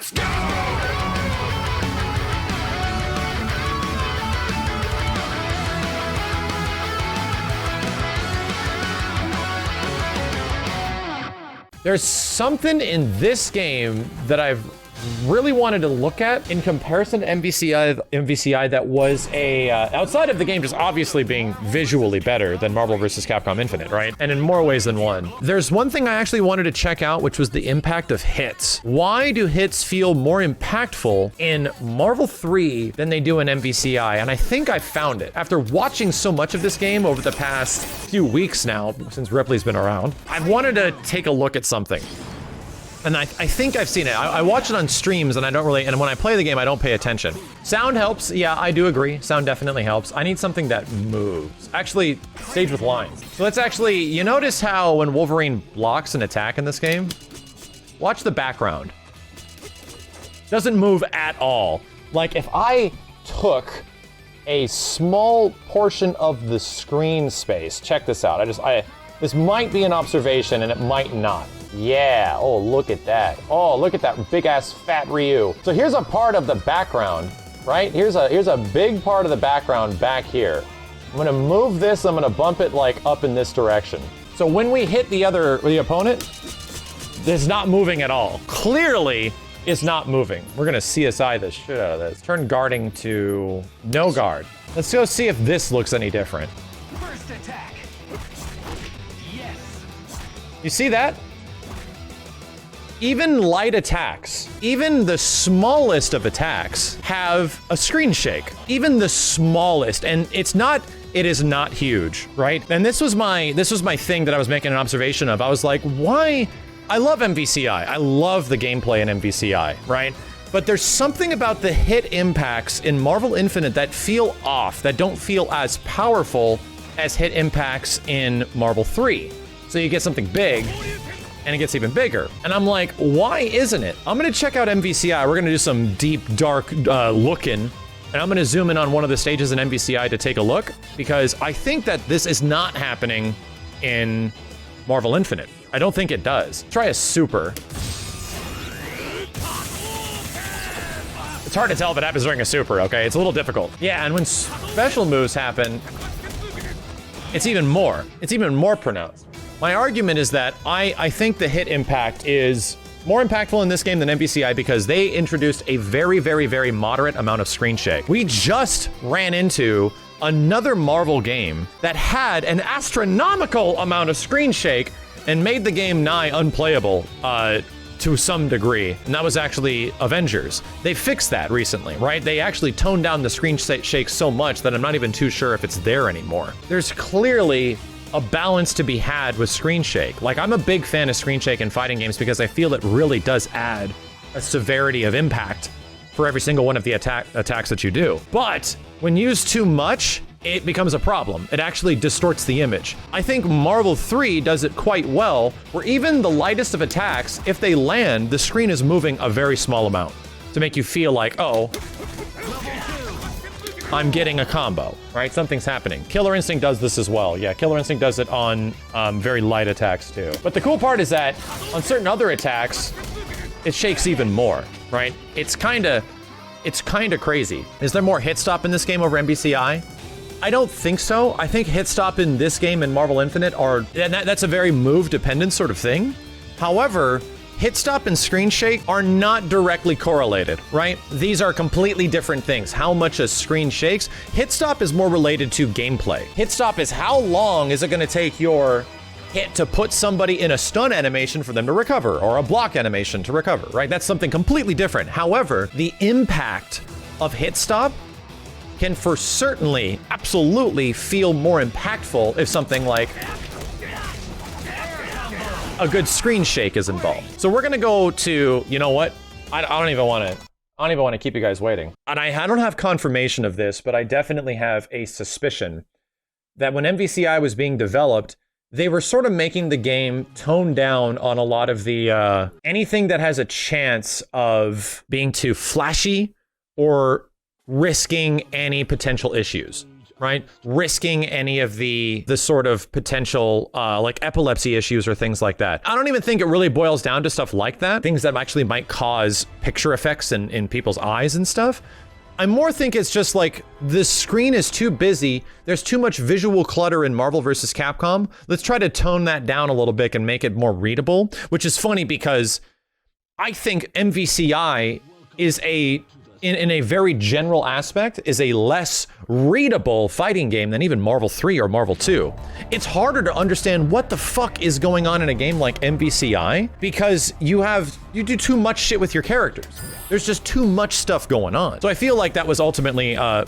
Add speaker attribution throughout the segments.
Speaker 1: Let's go!
Speaker 2: There's something in this game that I've really wanted to look at in comparison to MvCI that was a, outside of the game just obviously being visually better than Marvel vs. Capcom Infinite, right? And in more ways than one. There's one thing I actually wanted to check out, which was the impact of hits. Why do hits feel more impactful in Marvel 3 than they do in MvCI? And I think I found it. After watching so much of this game over the past few weeks now, since Ripley's been around, I've wanted to take a look at something. And I think I've seen it. I watch it on streams and I don't really, and when I play the game, I don't pay attention. Sound helps, yeah, I do agree. Sound definitely helps. I need something that moves. Actually, stage with lines. So let's actually, you notice how when Wolverine blocks an attack in this game? Watch the background. Doesn't move at all. Like if I took a small portion of the screen space, check this out. This might be an observation and it might not. Yeah, oh, look at that. Oh, look at that big ass fat Ryu. So here's a part of the background, right? Here's a big part of the background back here. I'm gonna move this, I'm gonna bump it like up in this direction. So when we hit the opponent, it's not moving at all. Clearly, it's not moving. We're gonna CSI the shit out of this. Turn guarding to no guard. Let's go see if this looks any different.
Speaker 1: First attack. Yes.
Speaker 2: You see that? Even light attacks, even the smallest of attacks have a screen shake. Even the smallest, and it is not huge, right? And this was my thing that I was making an observation of. I was like, why? I love MvCI. I love the gameplay in MvCI, right? But there's something about the hit impacts in Marvel Infinite that feel off, that don't feel as powerful as hit impacts in Marvel 3. So you get something big, and it gets even bigger. And I'm like, why isn't it? I'm gonna check out MvCI. We're gonna do some deep, dark looking, and I'm gonna zoom in on one of the stages in MvCI to take a look, because I think that this is not happening in Marvel Infinite. I don't think it does. Try a super. It's hard to tell if it happens during a super, okay? It's a little difficult. Yeah, and when special moves happen, it's even more pronounced. My argument is that I think the hit impact is more impactful in this game than MvCI because they introduced a very, very, very moderate amount of screen shake. We just ran into another Marvel game that had an astronomical amount of screen shake and made the game nigh unplayable to some degree, and that was actually Avengers. They fixed that recently, right? They actually toned down the screen shake so much that I'm not even too sure if it's there anymore. There's clearly a balance to be had with screen shake. Like, I'm a big fan of screen shake in fighting games because I feel it really does add a severity of impact for every single one of the attacks that you do. But when used too much, it becomes a problem. It actually distorts the image. I think Marvel 3 does it quite well, where even the lightest of attacks, if they land, the screen is moving a very small amount to make you feel like, oh, I'm getting a combo, right? Something's happening. Killer Instinct does this as well. Yeah, Killer Instinct does it on very light attacks too. But the cool part is that on certain other attacks, it shakes even more, right? It's kinda crazy. Is there more hit stop in this game over MvCI? I don't think so. I think hit stop in this game and Marvel Infinite that's a very move dependent sort of thing. However, hit stop and screen shake are not directly correlated, right? These are completely different things. How much a screen shakes. Hit stop is more related to gameplay. Hit stop is how long is it gonna take your hit to put somebody in a stun animation for them to recover, or a block animation to recover, right? That's something completely different. However, the impact of hit stop can for certainly, absolutely feel more impactful if something like a good screen shake is involved. So we're gonna go to, you know what? I don't even want to keep you guys waiting. And I don't have confirmation of this, but I definitely have a suspicion that when MvCI was being developed, they were sort of making the game tone down on a lot of the, anything that has a chance of being too flashy or risking any potential issues, right? Risking any of the sort of potential like epilepsy issues or things like that. I don't even think it really boils down to stuff like that. Things that actually might cause picture effects in people's eyes and stuff. I more think it's just like the screen is too busy. There's too much visual clutter in Marvel vs. Capcom. Let's try to tone that down a little bit and make it more readable, which is funny because I think MvCI is in a very general aspect, is a less readable fighting game than even Marvel 3 or Marvel 2. It's harder to understand what the fuck is going on in a game like MvCI because you do too much shit with your characters. There's just too much stuff going on. So I feel like that was ultimately a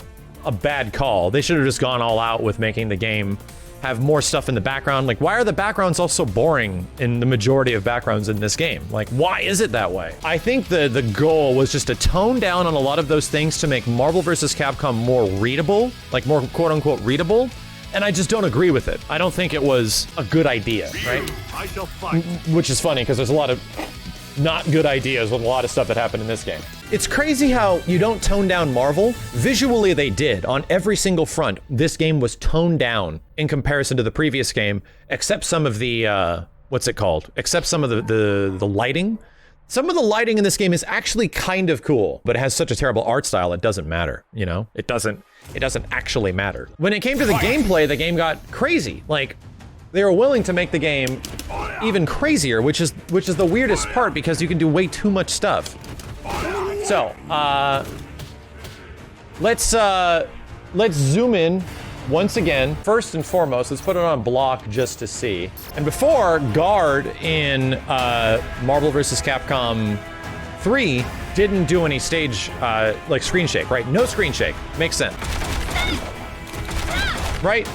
Speaker 2: bad call. They should have just gone all out with making the game have more stuff in the background. Like, why are the backgrounds all so boring in the majority of backgrounds in this game? Like, why is it that way? I think the goal was just to tone down on a lot of those things to make Marvel vs. Capcom more readable, like more quote unquote readable. And I just don't agree with it. I don't think it was a good idea, right? Which is funny because there's a lot of not good ideas with a lot of stuff that happened in this game. It's crazy how you don't tone down Marvel. Visually, they did. On every single front, this game was toned down in comparison to the previous game, except some of the, what's it called? Except some of the lighting. Some of the lighting in this game is actually kind of cool, but it has such a terrible art style, it doesn't matter, you know? It doesn't actually matter. When it came to the gameplay, the game got crazy. Like, they were willing to make the game even crazier, which is the weirdest part because you can do way too much stuff. So, let's zoom in once again. First and foremost, let's put it on block just to see. And before, guard in Marvel vs. Capcom 3 didn't do any stage like screen shake, right? No screen shake. Makes sense. Right?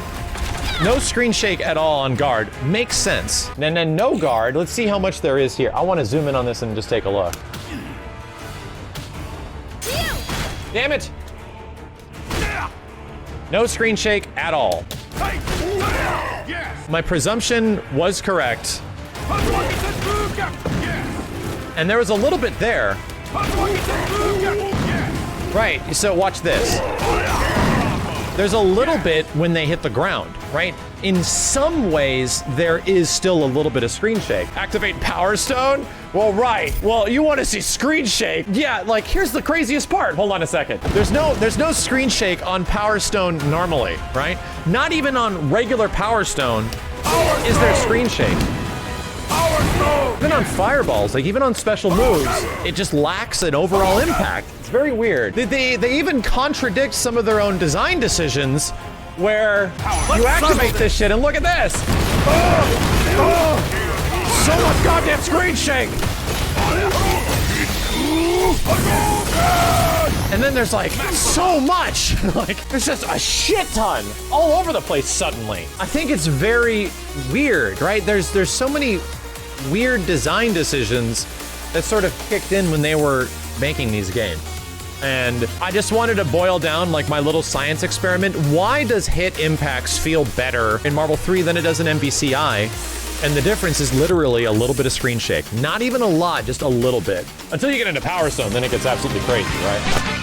Speaker 2: No screen shake at all on guard. Makes sense. And then no guard. Let's see how much there is here. I want to zoom in on this and just take a look. Damn it! No screen shake at all. My presumption was correct. And there was a little bit there. Right, so watch this. There's a little bit when they hit the ground, right? In some ways, there is still a little bit of screen shake. Activate Power Stone? Well, right. Well, you want to see screen shake? Yeah, like, here's the craziest part. Hold on a second. There's no screen shake on Power Stone normally, right? Not even on regular Power Stone is there screen shake. Even on fireballs, like even on special moves, it just lacks an overall impact. It's very weird. They even contradict some of their own design decisions where you activate this shit and look at this. So much goddamn screen shake. And then there's like so much, like there's just a shit ton all over the place suddenly. I think it's very weird, right? There's so many weird design decisions that sort of kicked in when they were making these games. And I just wanted to boil down like my little science experiment. Why does hit impacts feel better in Marvel 3 than it does in MvCI? And the difference is literally a little bit of screen shake. Not even a lot, just a little bit. Until you get into Power Stone, then it gets absolutely crazy, right?